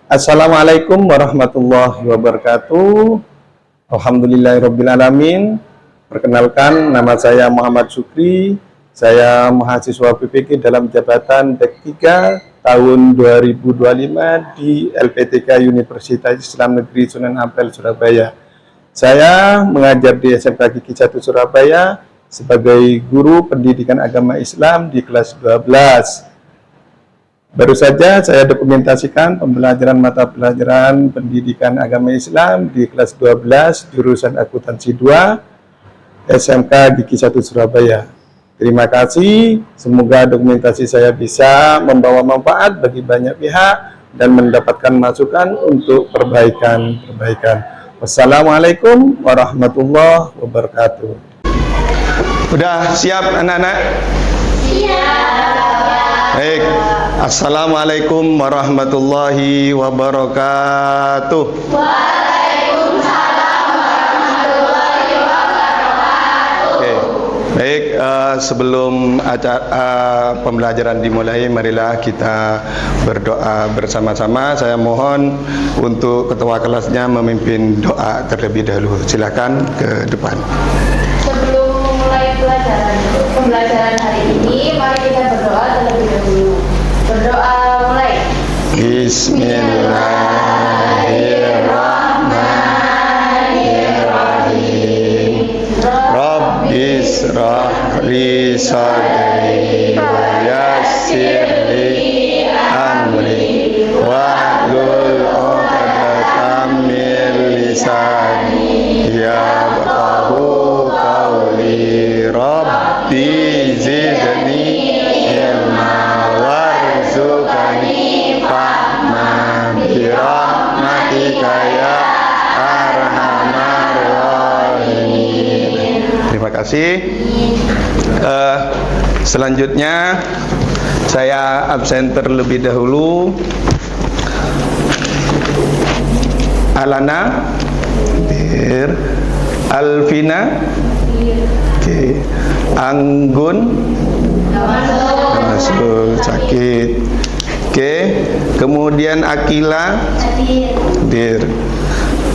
Assalamualaikum warahmatullahi wabarakatuh. Alhamdulillahirrabbilalamin. Perkenalkan, nama saya Muhammad Syukri. Saya mahasiswa PPK dalam jabatan D3 tahun 2025 di LPTK Universitas Islam Negeri Sunan Ampel, Surabaya. Saya mengajar di SMK Gigi 1 Surabaya sebagai guru pendidikan agama Islam di kelas 12. Baru saja saya dokumentasikan pembelajaran mata pelajaran pendidikan agama Islam di kelas 12 jurusan akuntansi 2 SMK Gigi 1 Surabaya. Terima kasih, semoga dokumentasi saya bisa membawa manfaat bagi banyak pihak dan mendapatkan masukan untuk perbaikan. Wassalamualaikum warahmatullahi wabarakatuh. Udah siap anak-anak? Siap. Baik. Assalamualaikum warahmatullahi wabarakatuh. Waalaikumsalam warahmatullahi wabarakatuh. Oke. Baik, sebelum acara pembelajaran dimulai, marilah kita berdoa bersama-sama. Saya mohon untuk ketua kelasnya memimpin doa terlebih dahulu. Silakan ke depan. Sebelum memulai pembelajaran hari ini, mari kita berdoa terlebih dahulu. Berdoa mulai. Bismillahirrahmanirrahim. Rabbis rahli sadri wa yassir li amri wahlul 'uqdatam min lisani yafqahu qawli. Rabbi zidni ilma warzuqni fahma birahmatika ya arhamar rahimin. Terima kasih. Selanjutnya saya absen terlebih dahulu. Alana, Alvina, oke. Anggun, masuk, sakit. Oke, kemudian Akila, hadir.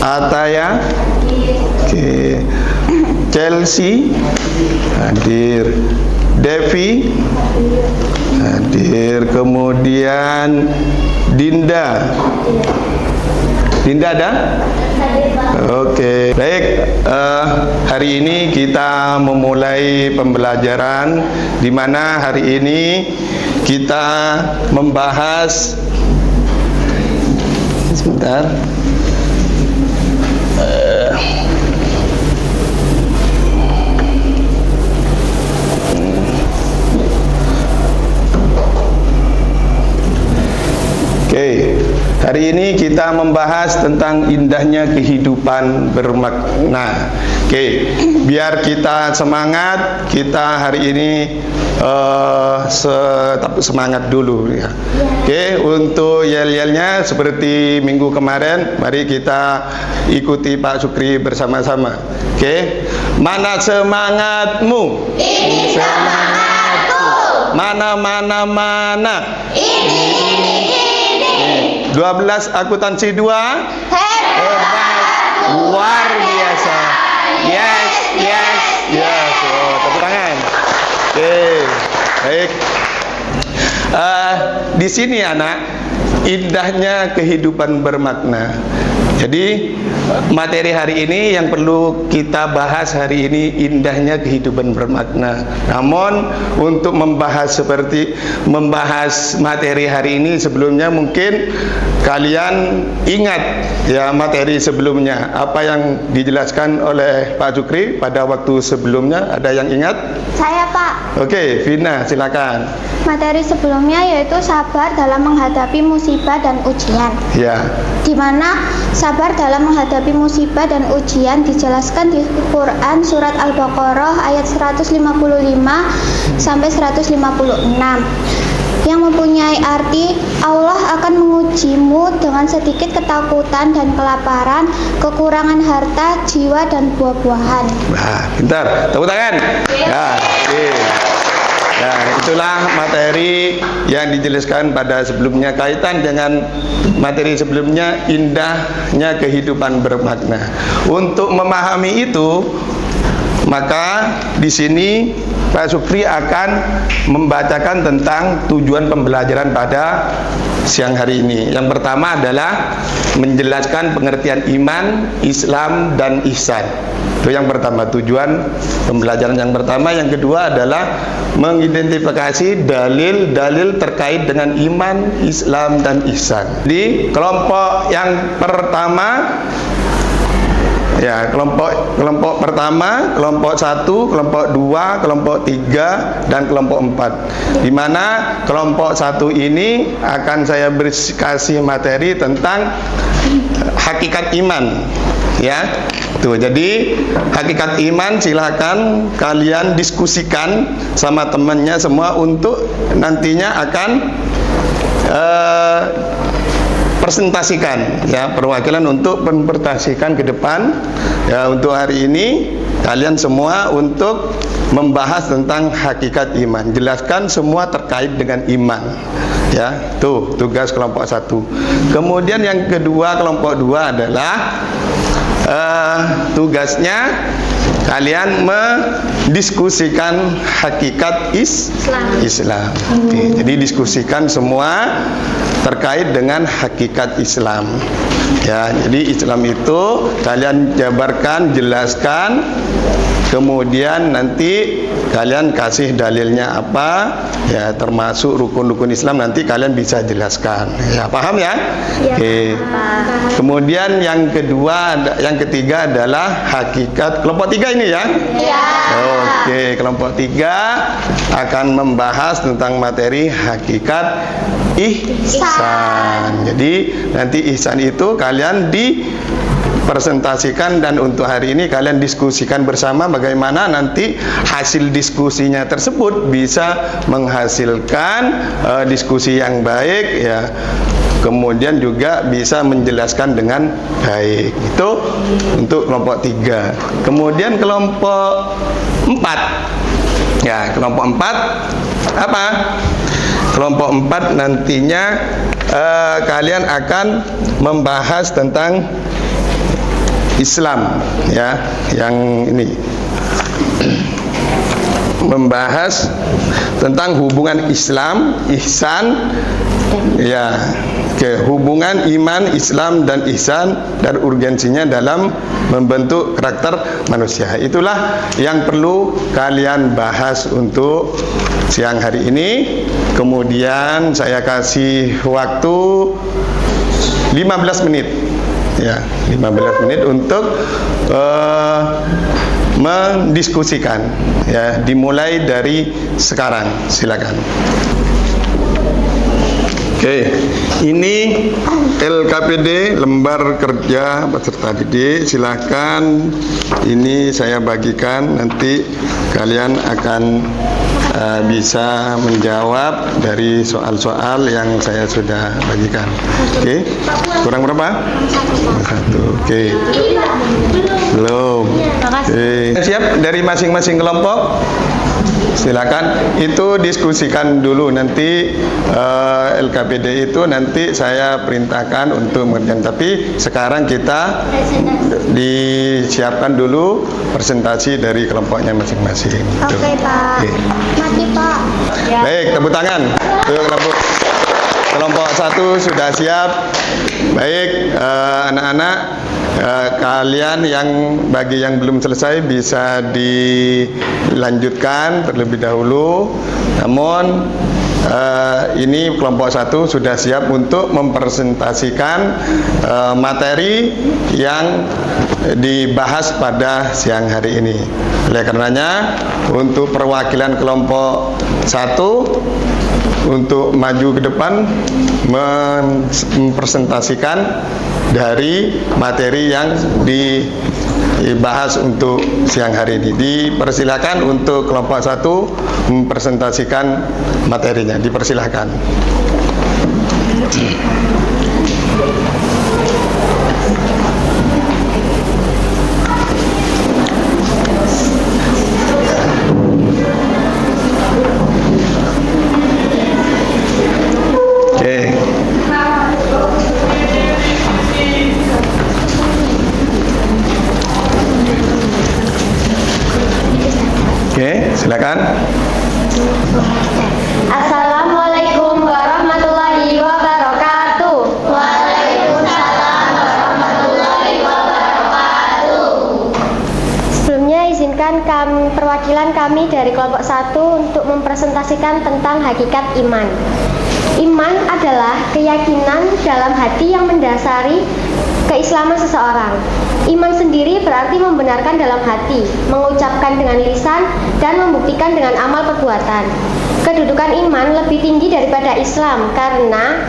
Ataya, oke. Chelsea, hadir. Devi, hadir. Kemudian Dinda, Dinda ada? Oke, baik. Hari ini kita memulai pembelajaran, di mana hari ini kita membahas sebentar. Oke, hari ini kita membahas tentang indahnya kehidupan bermakna. Oke, biar kita semangat, kita hari ini semangat dulu ya. Oke, untuk yel-yelnya seperti minggu kemarin, mari kita ikuti Pak Syukri bersama-sama. Oke, mana semangatmu? Ini semangatku. Mana? Ini. 12 akuntansi 2 hebat, luar biasa. Yes. Tepuk tangan. Oke, baik. Di sini anak, indahnya kehidupan bermakna. Jadi materi hari ini yang perlu kita bahas hari ini, indahnya kehidupan bermakna. Namun untuk membahas materi hari ini, sebelumnya mungkin kalian ingat ya materi sebelumnya, apa yang dijelaskan oleh Pak Syukri pada waktu sebelumnya. Ada yang ingat? Saya, Pak. Oke, Vina silakan. Materi sebelumnya yaitu sabar dalam menghadapi musibah dan ujian. Ya. Di mana sabar dalam menghadapi musibah dan ujian dijelaskan di Quran surat Al-Baqarah ayat 155 sampai 156. Yang mempunyai arti Allah akan mengujimu dengan sedikit ketakutan dan kelaparan, kekurangan harta, jiwa dan buah-buahan. Nah, pintar. Tepuk tangan. Ya, oke. Ya, itulah materi yang dijelaskan pada sebelumnya kaitan dengan materi sebelumnya, indahnya kehidupan bermakna. Untuk memahami itu, maka di sini Pak Supri akan membacakan tentang tujuan pembelajaran pada siang hari ini. Yang pertama adalah menjelaskan pengertian iman, Islam, dan ihsan. Itu yang pertama, tujuan pembelajaran yang pertama. Yang kedua adalah mengidentifikasi dalil-dalil terkait dengan iman, Islam, dan ihsan. Di kelompok yang pertama, ya, kelompok pertama, kelompok 1, kelompok 2, kelompok 3, dan kelompok 4. Di mana kelompok 1 ini akan saya kasih materi tentang hakikat iman. Ya, tuh. Jadi hakikat iman silakan kalian diskusikan sama temannya semua untuk nantinya akan presentasikan, ya, perwakilan untuk mempresentasikan ke depan. Ya, untuk hari ini kalian semua untuk membahas tentang hakikat iman, jelaskan semua terkait dengan iman. Ya, tuh tugas kelompok 1. Kemudian yang kedua, kelompok 2 adalah tugasnya kalian mendiskusikan hakikat Islam. Oke, jadi diskusikan semua terkait dengan hakikat Islam. Ya, jadi Islam itu kalian jabarkan, jelaskan, kemudian nanti kalian kasih dalilnya apa, ya, termasuk rukun-rukun Islam nanti kalian bisa jelaskan. Ya, paham ya? Ya, oke. Kemudian yang kedua, yang ketiga adalah hakikat. Kelompok 3 ini ya? Ya. Oke, kelompok 3 akan membahas tentang materi hakikat ihsan. Jadi nanti ihsan itu kalian dipresentasikan, dan untuk hari ini kalian diskusikan bersama bagaimana nanti hasil diskusinya tersebut bisa menghasilkan diskusi yang baik, ya. Kemudian juga bisa menjelaskan dengan baik. Itu untuk kelompok 3. Kemudian kelompok 4. Ya, kelompok 4 apa? Kelompok 4 nantinya kalian akan membahas tentang Islam, ya, yang ini membahas tentang hubungan Islam, ihsan, ya, hubungan iman, Islam, dan ihsan, dan urgensinya dalam membentuk karakter manusia. Itulah yang perlu kalian bahas untuk siang hari ini. Kemudian saya kasih waktu 15 menit. Ya, 15 menit untuk mendiskusikan, ya, dimulai dari sekarang. Silakan. Oke, ini LKPD, lembar kerja peserta didik. Silakan, ini saya bagikan, nanti kalian akan bisa menjawab dari soal-soal yang saya sudah bagikan. Oke, kurang berapa? 1. Oke, belum. Oke. Siap dari masing-masing kelompok? Silakan, itu diskusikan dulu. Nanti LKPD itu nanti saya perintahkan untuk mengerjakan. Tapi sekarang kita disiapkan dulu presentasi dari kelompoknya masing-masing. Oke, Pak. Oke. Mati, Pak. Baik, tepuk tangan. Tuh, kelompok 1 sudah siap. Baik, anak-anak, kalian yang bagi yang belum selesai bisa dilanjutkan terlebih dahulu. Namun ini kelompok 1 sudah siap untuk mempresentasikan materi yang dibahas pada siang hari ini. Oleh karenanya, untuk perwakilan kelompok 1 untuk maju ke depan mempresentasikan dari materi yang dibahas untuk siang hari ini. Dipersilakan untuk kelompok 1 mempresentasikan materinya. Dipersilakan. Silakan. Assalamualaikum warahmatullahi wabarakatuh. Waalaikumsalam warahmatullahi wabarakatuh. Sebelumnya izinkan perwakilan kami dari kelompok 1 untuk mempresentasikan tentang hakikat iman. Iman adalah keyakinan dalam hati yang mendasari keislaman seseorang. Iman sendiri berarti membenarkan dalam hati, mengucapkan dengan lisan, dan membuktikan dengan amal perbuatan. Kedudukan iman lebih tinggi daripada Islam karena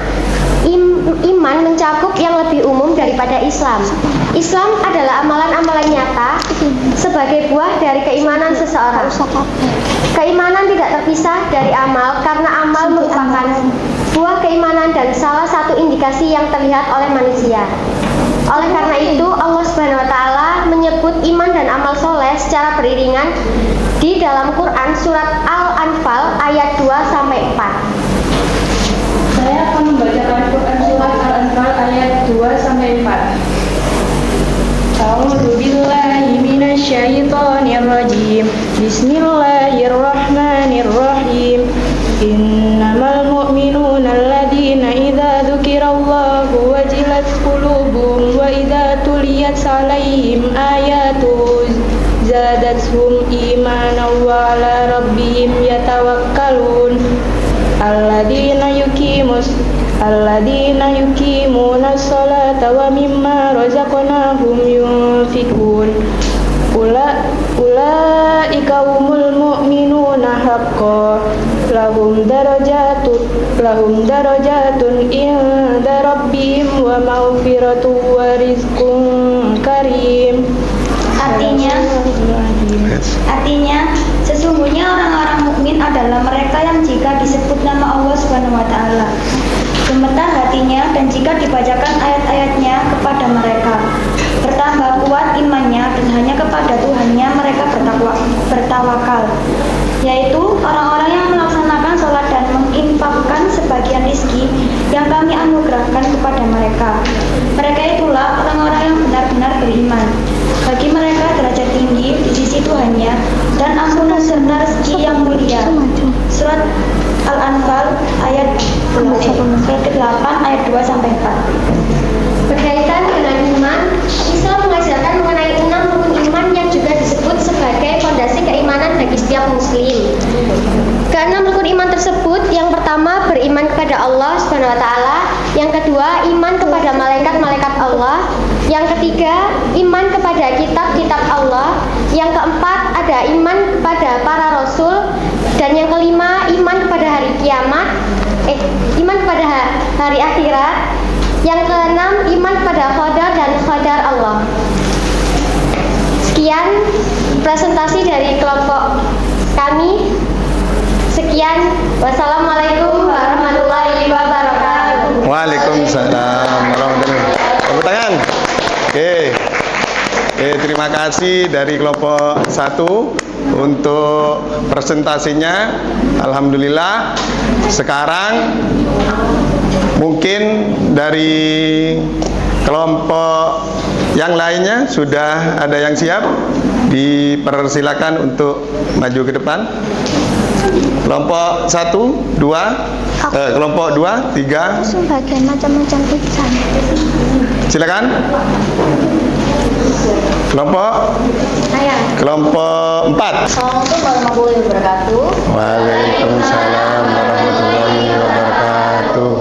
iman mencakup yang lebih umum daripada Islam. Islam adalah amalan-amalan nyata sebagai buah dari keimanan seseorang. Keimanan tidak terpisah dari amal karena amal merupakan buah keimanan dan salah satu indikasi yang terlihat oleh manusia. Oleh karena itu, Allah Subhanahu wa Ta'ala menyebut iman dan amal soleh secara beriringan di dalam Quran surat Al-Anfal ayat 2-4. Saya akan membacakan Quran surat Al-Anfal ayat 2-4. A'udzu billahi minasyaitonir rajim. Bismillahirrahmanirrahim. Innamal mu'minuna alladzina idza dzukirallahu wajilat qulubuhum wa idza tuliyat 'alaihim ayatu zadatuhum imanan wa 'ala rabbihim yatawakkalun. Alladzina yuqimuna sholata wa mimma razaqnahum yunfikun. Ulaika humul mu'minuna haqqan lahum darajatun inda rabbihim wa maghfiratun wa rizqun karim. Artinya, sesungguhnya orang-orang mukmin adalah mereka yang jika disebut nama Allah Subhanahu wa Ta'ala gemetar hatinya, dan jika dibacakan ayat-ayatnya kepada mereka bertambah kuat imannya, dan hanya kepada Tuhannya mereka bertawakal, yaitu orang-orang yang melaksanakan sholat dan menginfakkan sebagian rizki yang kami anugerahkan kepada mereka. Mereka itulah orang-orang yang benar-benar beriman. Bagi mereka derajat tinggi di sisi Tuhannya dan ampunan serta rezeki yang mulia. Surat Al-Anfal ayat 8 ayat 2-4. Berkaitan dengan iman, Islam mengajarkan mengenai 6 rukun iman yang juga disebut sebagai fondasi keimanan bagi setiap muslim. Keenam rukun iman tersebut, yang pertama beriman kepada Allah Subhanahu wa Ta'ala, yang kedua iman kepada malaikat-malaikat Allah, yang ketiga iman kepada kitab-kitab Allah, yang keempat ada iman kepada para rasul, dan yang kelima iman kepada hari kiamat, iman kepada hari akhirat, yang keenam iman kepada qadar dan qadar Allah. Sekian presentasi dari kelompok kami. Sekian, wassalamualaikum warahmatullahi wabarakatuh. Waalaikumsalam warahmatullahi wabarakatuh. Tepuk tangan. Oke, terima kasih dari kelompok 1 untuk presentasinya. Alhamdulillah. Sekarang mungkin dari kelompok yang lainnya sudah ada yang siap. Dipersilakan untuk maju ke depan. Kelompok 1, 2, kelompok 2, 3. Langsung bagian macam-macam pizza. Silakan. Kelompok 4. Assalamualaikum warahmatullahi wabarakatuh. Waalaikumsalam warahmatullahi wabarakatuh.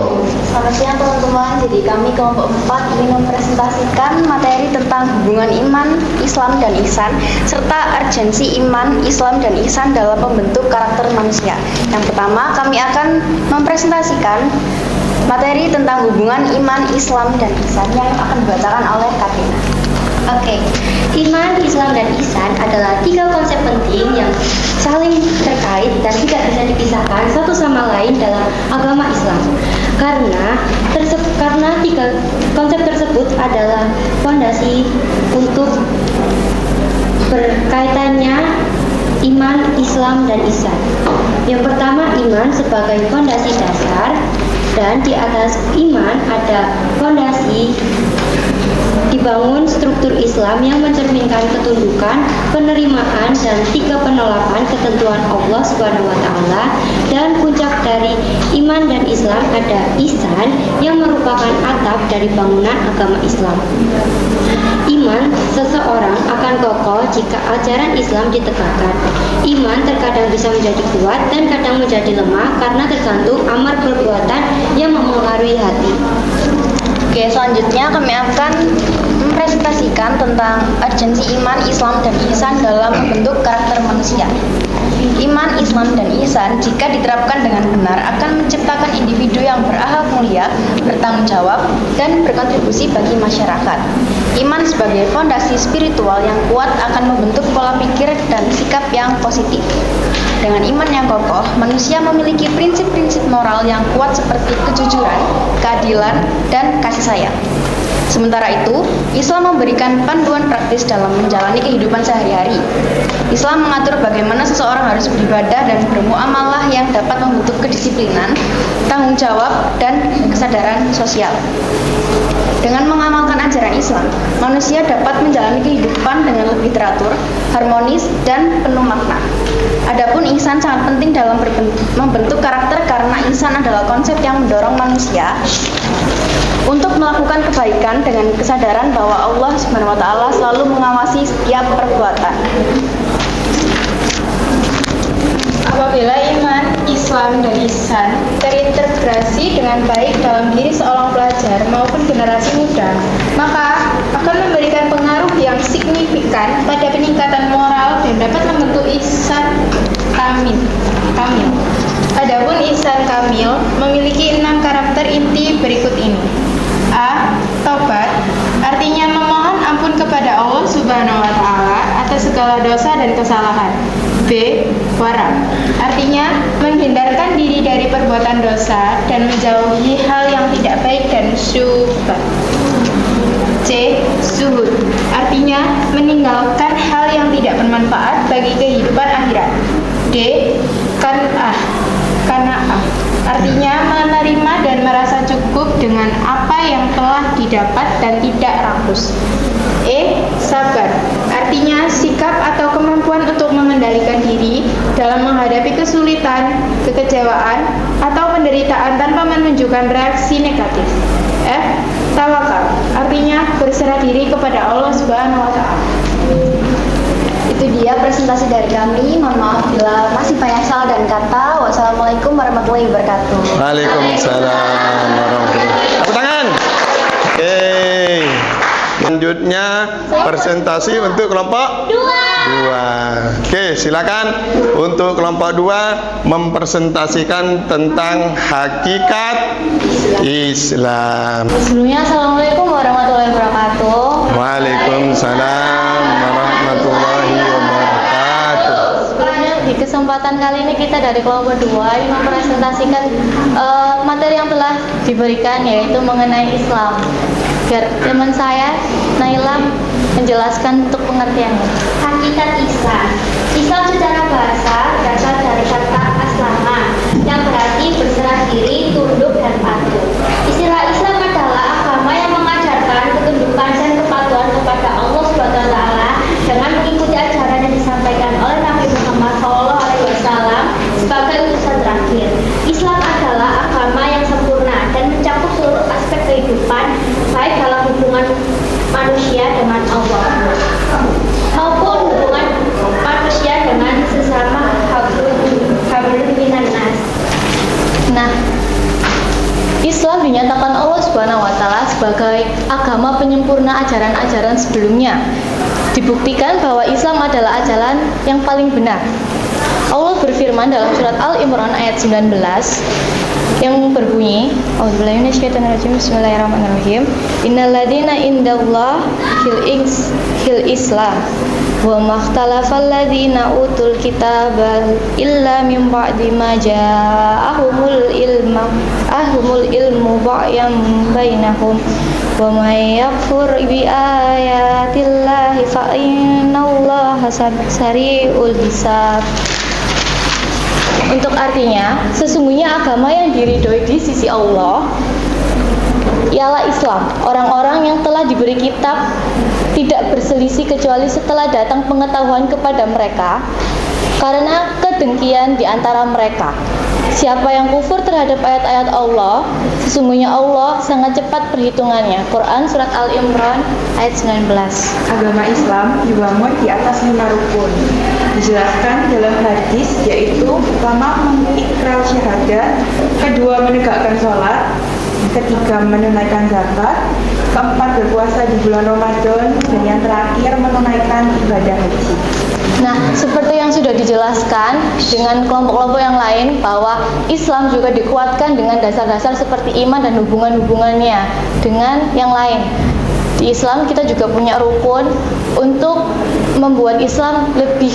Selamat siang teman-teman. Jadi kami kelompok 4 ingin mempresentasikan materi tentang hubungan iman, Islam dan ihsan serta urgensi iman, Islam dan ihsan dalam pembentuk karakter manusia. Yang pertama, kami akan mempresentasikan materi tentang hubungan iman, Islam dan ihsan yang akan dibacakan oleh Katina. Oke, iman, Islam, dan ihsan adalah 3 konsep penting yang saling terkait dan tidak bisa dipisahkan satu sama lain dalam agama Islam. Karena 3 konsep tersebut adalah fondasi untuk berkaitannya iman, Islam, dan ihsan. Yang pertama, iman sebagai fondasi dasar, dan di atas iman ada fondasi dibangun struktur Islam yang mencerminkan ketundukan, penerimaan, dan 3 penolakan ketentuan Allah SWT. Dan puncak dari iman dan Islam ada ihsan yang merupakan atap dari bangunan agama Islam. Iman seseorang akan kokoh jika ajaran Islam ditegakkan. Iman terkadang bisa menjadi kuat dan kadang menjadi lemah karena tergantung amar perbuatan yang mempengaruhi hati. Oke, selanjutnya kami akan mempresentasikan tentang urgensi iman, Islam, dan ihsan dalam membentuk karakter manusia. Iman, Islam, dan ihsan jika diterapkan dengan benar akan menciptakan individu yang berakhlak mulia, bertanggung jawab, dan berkontribusi bagi masyarakat. Iman sebagai fondasi spiritual yang kuat akan membentuk pola pikir dan sikap yang positif. Dengan iman yang kokoh, manusia memiliki prinsip-prinsip moral yang kuat seperti kejujuran, keadilan, dan kasih sayang. Sementara itu, Islam memberikan panduan praktis dalam menjalani kehidupan sehari-hari. Islam mengatur bagaimana seseorang harus beribadah dan bermuamalah yang dapat membentuk kedisiplinan, tanggung jawab, dan kesadaran sosial. Dengan mengamalkan ajaran Islam, manusia dapat menjalani kehidupan dengan lebih teratur, harmonis, dan penuh makna. Adapun ihsan sangat penting dalam membentuk karakter karena ihsan adalah konsep yang mendorong manusia untuk melakukan kebaikan dengan kesadaran bahwa Allah SWT selalu mengawasi setiap perbuatan. Apabila iman, Islam, dan ihsan terintegrasi dengan baik dalam diri seorang pelajar maupun generasi muda, maka akan memberikan pengaruh yang signifikan pada peningkatan moral dan dapat membentuk ihsan kamil. Adapun ihsan kamil memiliki 6 karakter inti berikut ini. A. Taubat, artinya memohon ampun kepada Allah Subhanahu wa Ta'ala atas segala dosa dan kesalahan. B. Wara, artinya menghindarkan diri dari perbuatan dosa dan menjauhi hal yang tidak baik dan syubhat. C. Zuhud, artinya meninggalkan hal yang tidak bermanfaat bagi kehidupan akhirat. D. Qanaah, artinya menerima dan merasa cukup dengan apa yang telah didapat dan tidak rakus. E. Sabar, artinya sikap atau kemampuan untuk mengendalikan diri dalam menghadapi kesulitan, kekecewaan, atau penderitaan tanpa menunjukkan reaksi negatif. F. Tawakal, artinya berserah diri kepada Allah Subhanahu wa Ta'ala. Itu dia presentasi dari kami. Mohon maaf bila masih banyak salah dan kata. Wassalamualaikum warahmatullahi wabarakatuh. Waalaikumsalam warahmatullahi wabarakatuh. Tepuk tangan. Oke. Selanjutnya presentasi untuk kelompok 2. Oke, silakan untuk kelompok 2 mempresentasikan tentang hakikat Islam. Sebelumnya, Assalamualaikum warahmatullahi wabarakatuh. Waalaikumsalam warahmatullahi wabarakatuh. Sebelumnya, di kesempatan kali ini kita dari kelompok 2 ingin mempresentasikan materi yang telah diberikan, yaitu mengenai Islam. Biar teman saya, Naila, menjelaskan untuk pengertiannya. Hakikat Islam. Islam secara bahasa berasal dari kata aslama yang berarti berserah diri, tunduk, dan patuh. Istilah Islam adalah agama yang mengajarkan ketundukan dan kepatuhan kepada Allah SWT dengan mengikuti ajaran yang disampaikan oleh Nabi Muhammad SAW sebagai utusan terakhir. Islam adalah agama yang sempurna dan mencakup seluruh aspek kehidupan, baik dalam hubungan manusia dengan Allah maupun hubungan manusia dengan sesama hablum minan nas. Nah, Islam dinyatakan Allah Subhanahu wa Ta'ala sebagai agama penyempurna ajaran-ajaran sebelumnya. Dibuktikan bahwa Islam adalah ajaran yang paling benar. Allah berfirman dalam surat Al-Imran ayat 19 yang berbunyi, A'udzubillahi minasyaitonirrajim, bismillahirrahmanirrahim. Innalladzina indallah hil Islam wa makhtalafal ladzina utul kitaba illa min ba'di ma ja'ahumul ilmu ba'yan bainahum wa may yakfur bi ayatillahi fa innallaha sari'ul hisab. Untuk artinya, sesungguhnya agama yang diridhoi di sisi Allah ialah Islam. Orang-orang yang telah diberi kitab berselisih kecuali setelah datang pengetahuan kepada mereka karena kedengkian di antara mereka. Siapa yang kufur terhadap ayat-ayat Allah, sesungguhnya Allah sangat cepat perhitungannya. Quran Surat Al-Imran ayat 19. Agama Islam dibangun di atas 5 rukun. Dijelaskan dalam hadis, yaitu pertama mengikrar syahadat, kedua menegakkan sholat, ketiga menunaikan zakat, keempat berpuasa di bulan Ramadan, dan yang terakhir menunaikan ibadah haji. Nah, seperti yang sudah dijelaskan dengan kelompok-kelompok yang lain bahwa Islam juga dikuatkan dengan dasar-dasar seperti iman dan hubungan-hubungannya dengan yang lain. Di Islam kita juga punya rukun untuk membuat Islam lebih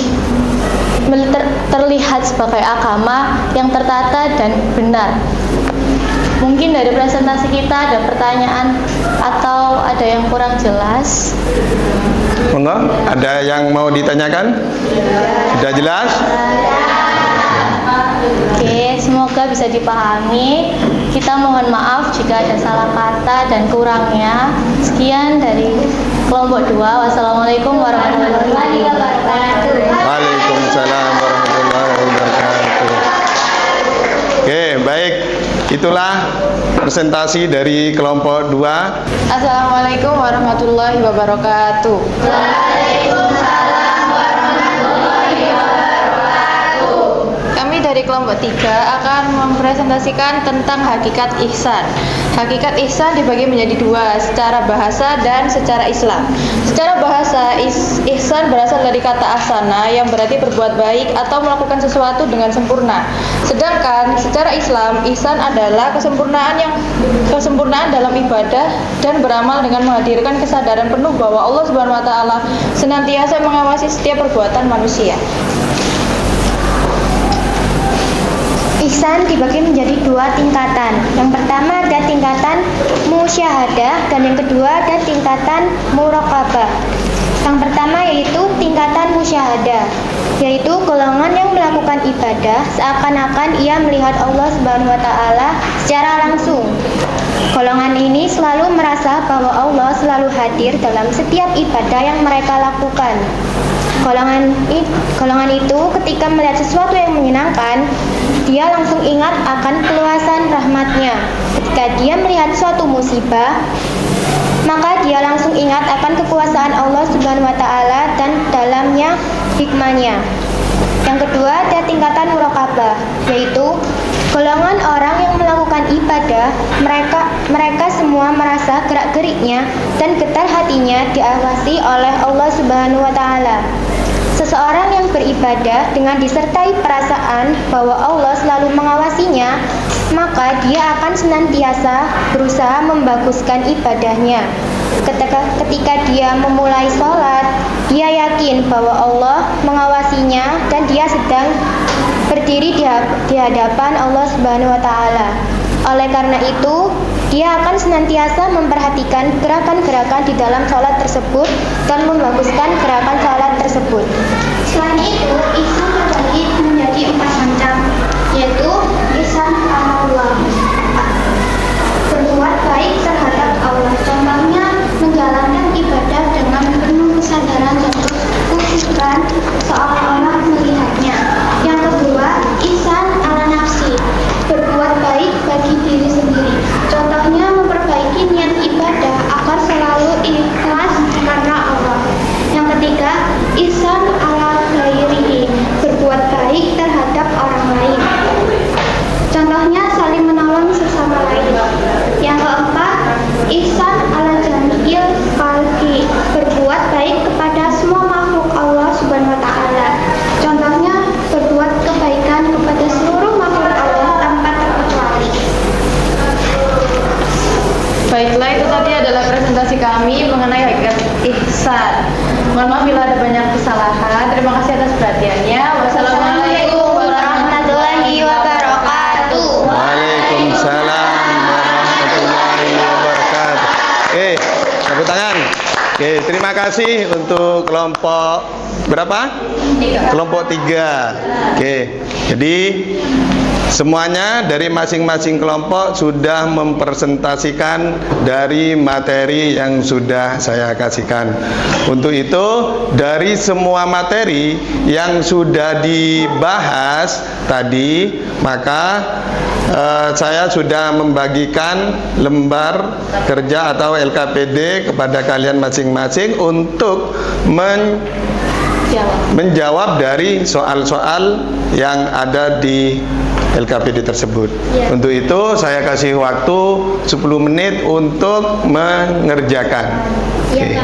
terlihat sebagai agama yang tertata dan benar. Mungkin dari presentasi kita ada pertanyaan atau ada yang kurang jelas? Monggo, ada yang mau ditanyakan? Sudah jelas? Oke, semoga bisa dipahami. Kita mohon maaf jika ada salah kata dan kurangnya. Sekian dari kelompok 2. Wassalamualaikum warahmatullahi wabarakatuh. Waalaikumsalam warahmatullahi wabarakatuh. Oke, baik. Itulah presentasi dari kelompok 2. Assalamualaikum warahmatullahi wabarakatuh. Waalaikumsalam warahmatullahi wabarakatuh. Kami dari kelompok 3 akan mempresentasikan tentang hakikat ihsan. Hakikat ihsan dibagi menjadi 2, secara bahasa dan secara Islam. Secara bahasa, ihsan berasal dari kata ahsana yang berarti berbuat baik atau melakukan sesuatu dengan sempurna. Sedangkan secara Islam, ihsan adalah kesempurnaan dalam ibadah dan beramal dengan menghadirkan kesadaran penuh bahwa Allah Subhanahu wa taala senantiasa mengawasi setiap perbuatan manusia. Ihsan dibagi menjadi 2 tingkatan. Yang pertama ada tingkatan musyahadah dan yang kedua ada tingkatan muraqabah. Yang pertama yaitu tingkatan musyahadah, yaitu golongan yang melakukan ibadah seakan-akan ia melihat Allah Subhanahu wa taala secara langsung. Golongan ini selalu merasa bahwa Allah selalu hadir dalam setiap ibadah yang mereka lakukan. Golongan itu ketika melihat sesuatu yang menyenangkan, dia langsung ingat akan keluasan rahmat-Nya. Ketika dia melihat suatu musibah, maka dia langsung ingat akan kekuasaan Allah Subhanahu wa taala dan dalamnya hikmahnya. Yang kedua ada tingkatan muraqabah, yaitu golongan orang yang melakukan ibadah, mereka semua merasa gerak-geriknya dan getar hatinya diawasi oleh Allah Subhanahu wa taala. Seseorang yang beribadah dengan disertai perasaan bahwa Allah selalu mengawasinya, maka dia akan senantiasa berusaha membaguskan ibadahnya. Ketika dia memulai sholat, dia yakin bahwa Allah mengawasinya dan dia sedang berdiri di hadapan Allah Subhanahu wa taala. Oleh karena itu, dia akan senantiasa memperhatikan gerakan-gerakan di dalam sholat tersebut dan membaguskan gerakan sholat tersebut. Selain itu, ihsan terbagi menjadi 4 macam, yaitu ihsan Allah, berbuat baik terhadap Allah. Contohnya menjalankan ibadah dengan penuh kesadaran dan khusyukan seolah-olah melihatnya. Yang kedua, ihsan ala nafsi, berbuat baik bagi diri sendiri. Contohnya memperbaiki niat ibadah agar selalu ikhlas karena Allah. Yang ketiga, ihsan ala ghairihi, berbuat baik terhadap orang lain. Contohnya saling menolong sesama lain. Yang keempat, ihsan ala jami'il khalqi, berbuat baik kepada semua makhluk Allah Subhanahu wa taala. Contohnya berbuat kebaikan kepada seluruh makhluk Allah tanpa terkecuali. Baiklah, itu tadi adalah presentasi kami mengenai hakikat ihsan. Mohon maaf bila ada banyak kesalahan. Terima kasih atas perhatiannya. Wassalamualaikum warahmatullahi wabarakatuh. Waalaikumsalam warahmatullahi wabarakatuh. Oke, tepuk tangan. Oke, terima kasih untuk kelompok berapa? 3. Kelompok 3. Oke, jadi Semuanya dari masing-masing kelompok sudah mempresentasikan dari materi yang sudah saya kasihkan. Untuk itu, dari semua materi yang sudah dibahas tadi, maka saya sudah membagikan lembar kerja atau LKPD kepada kalian masing-masing untuk menjawab dari soal-soal yang ada di LKPD tersebut. Untuk itu saya kasih waktu 10 menit untuk mengerjakan. Oke.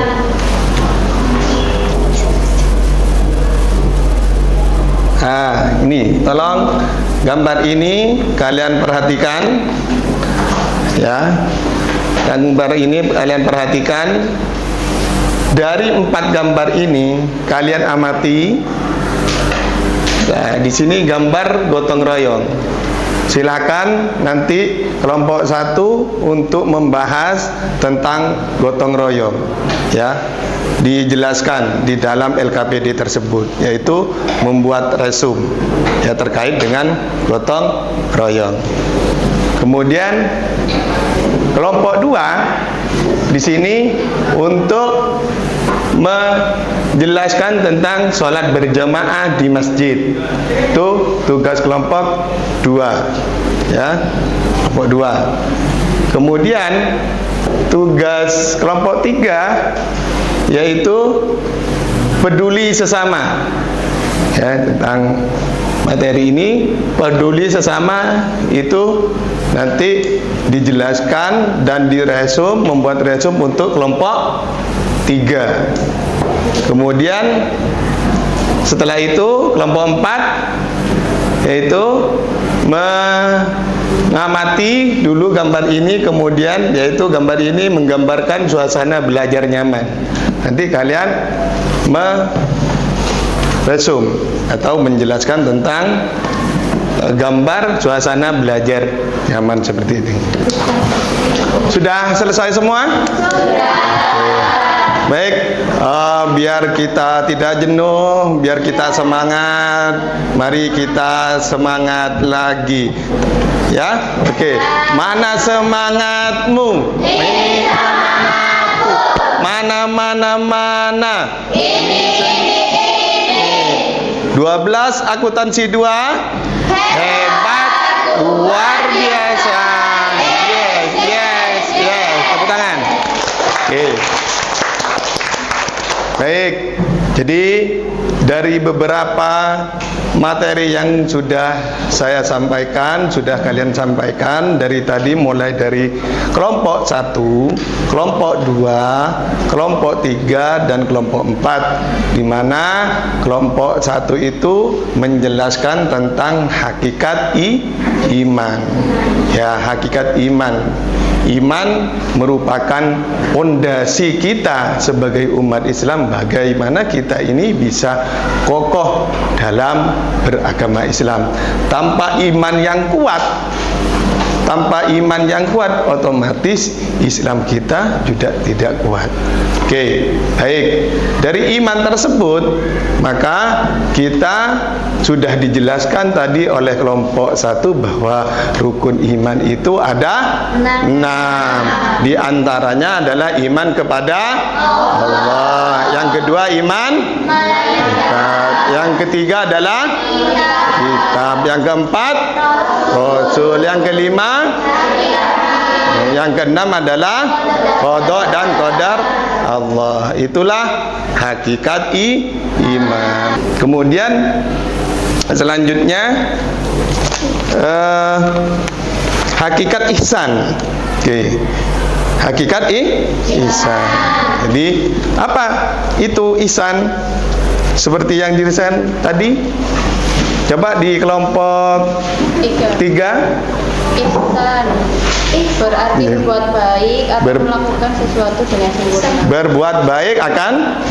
Nah, ini tolong gambar ini kalian perhatikan ya. Gambar ini kalian perhatikan. Dari 4 gambar ini kalian amati. Nah, di sini gambar gotong royong. Silakan nanti kelompok 1 untuk membahas tentang gotong royong, ya. Dijelaskan di dalam LKPD tersebut, yaitu membuat resume ya terkait dengan gotong royong. Kemudian kelompok 2 di sini untuk menjelaskan tentang sholat berjamaah di masjid. Itu tugas kelompok 2 ya, kelompok 2. Kemudian tugas kelompok 3 yaitu peduli sesama ya, tentang materi ini. Peduli sesama itu nanti dijelaskan dan diresum, membuat resum untuk kelompok 3. Kemudian setelah itu kelompok 4 yaitu mengamati dulu gambar ini, kemudian yaitu gambar ini menggambarkan suasana belajar nyaman. Nanti kalian meresum atau menjelaskan tentang gambar suasana belajar nyaman seperti ini. Sudah selesai semua? Sudah. Baik, biar kita tidak jenuh, biar kita semangat, mari kita semangat lagi. Ya, oke. Mana semangatmu? Ini semangatku. Mana. Ini. 12 akuntansi 2. Hebat, luar biasa. Yes. Tepuk tangan. Oke. Baik, jadi dari beberapa materi yang sudah saya sampaikan, sudah kalian sampaikan dari tadi, mulai dari kelompok 1, kelompok 2, kelompok 3, dan kelompok 4, di mana kelompok 1 itu menjelaskan tentang hakikat iman. Ya, hakikat iman. Iman merupakan pondasi kita sebagai umat Islam, bagaimana kita ini bisa kokoh dalam beragama Islam. Tanpa iman yang kuat, otomatis Islam kita juga tidak kuat. Oke, baik. Dari iman tersebut, maka kita sudah dijelaskan tadi oleh kelompok 1 bahwa rukun iman itu ada 6. Di antaranya adalah iman kepada Allah. Yang kedua iman kitab. Yang ketiga adalah kitab. Yang keempat Rasul. Yang kelima, yang keenam adalah qada dan qadar Allah. Itulah hakikat iman. Kemudian selanjutnya hakikat ihsan. Oke. Hakikat ihsan. Jadi apa itu ihsan? Seperti yang dirisan tadi. Coba di kelompok 3. Ihsan berarti berbuat baik atau melakukan sesuatu dengan sempurna. Berbuat baik akan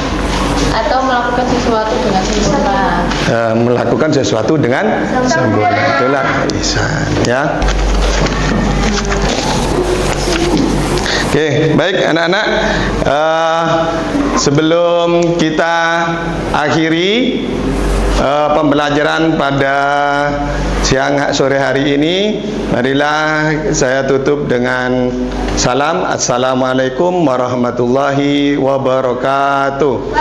atau melakukan sesuatu dengan sempurna. Melakukan sesuatu dengan sempurna. Itulah ihsan, ya. Oke, baik anak-anak. Sebelum kita akhiri pembelajaran pada siang sore hari ini. Marilah saya tutup dengan salam. Assalamualaikum warahmatullahi wabarakatuh.